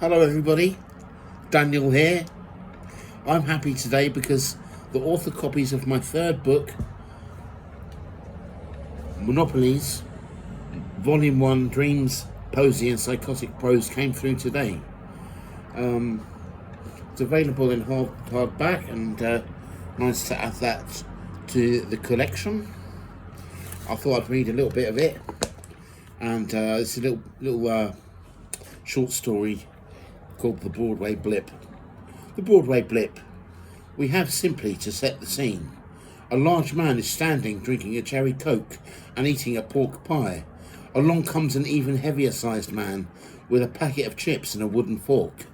Hello everybody, Daniel here. I'm happy today because the author copies of my third book, Monopolies, Volume 1, Dreams, Poesy and Psychotic Prose, came through today. It's available in hardback and nice to add that to the collection. I thought I'd read a little bit of it, and it's a little short story called The Broadway Blip. The Broadway Blip. We have simply to set the scene. A large man is standing drinking a cherry coke and eating a pork pie. Along comes an even heavier sized man with a packet of chips and a wooden fork.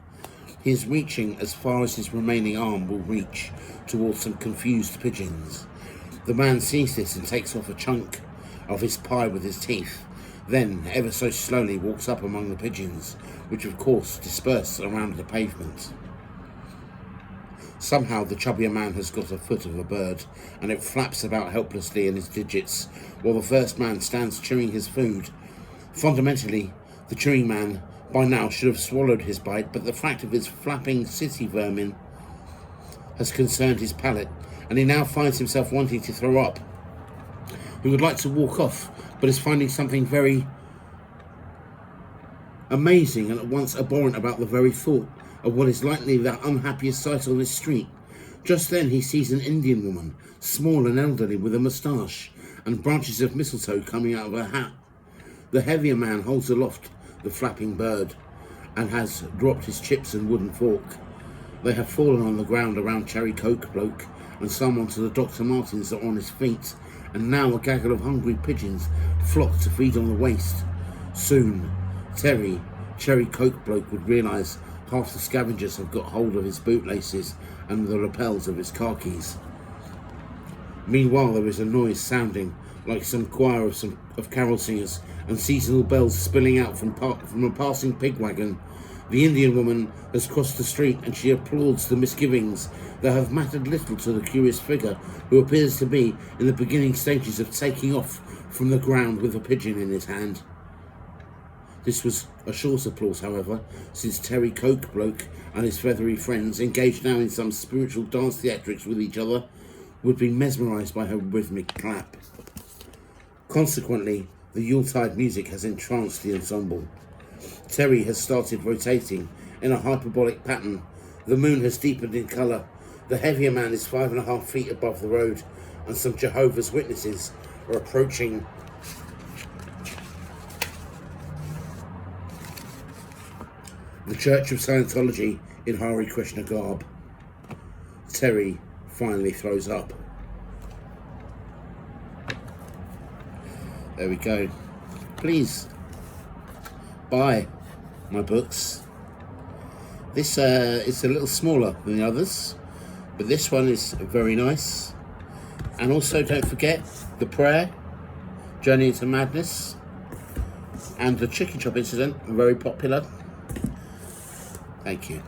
He is reaching as far as his remaining arm will reach towards some confused pigeons. The man sees this and takes off a chunk of his pie with his teeth, then ever so slowly walks up among the pigeons, which of course disperse around the pavement. Somehow the chubbier man has got a foot of a bird, and it flaps about helplessly in his digits, while the first man stands chewing his food. Fundamentally, the chewing man by now should have swallowed his bite, but the fact of his flapping city vermin has concerned his palate, and he now finds himself wanting to throw up. He would like to walk off, but is finding something very amazing and at once abhorrent about the very thought of what is likely the unhappiest sight on this street. Just then he sees an Indian woman, small and elderly, with a moustache and branches of mistletoe coming out of her hat. The heavier man holds aloft the flapping bird and has dropped his chips and wooden fork. They have fallen on the ground around Cherry Coke Bloke, and some onto the Dr. Martens that are on his feet, and now a gaggle of hungry pigeons flock to feed on the waste. Soon, Cherry Coke Bloke would realise half the scavengers have got hold of his bootlaces and the lapels of his khakis. Meanwhile, there is a noise sounding like some choir of carol singers and seasonal bells spilling out from a passing pig wagon. The Indian woman has crossed the street, and she applauds the misgivings that have mattered little to the curious figure who appears to be in the beginning stages of taking off from the ground with a pigeon in his hand. This was a short applause, however, since Terry Coke Bloke and his feathery friends, engaged now in some spiritual dance theatrics with each other, would be mesmerised by her rhythmic clap. Consequently, the Yuletide music has entranced the ensemble. Terry has started rotating in a hyperbolic pattern. The moon has deepened in colour. The heavier man is 5.5 feet above the road, and some Jehovah's Witnesses are approaching the Church of Scientology in Hare Krishna garb. Terry finally throws up. There we go. Please buy my books. This is a little smaller than the others, but this one is very nice. And also don't forget The Prayer, Journey into Madness, and The Chicken Chop Incident, very popular. Thank you.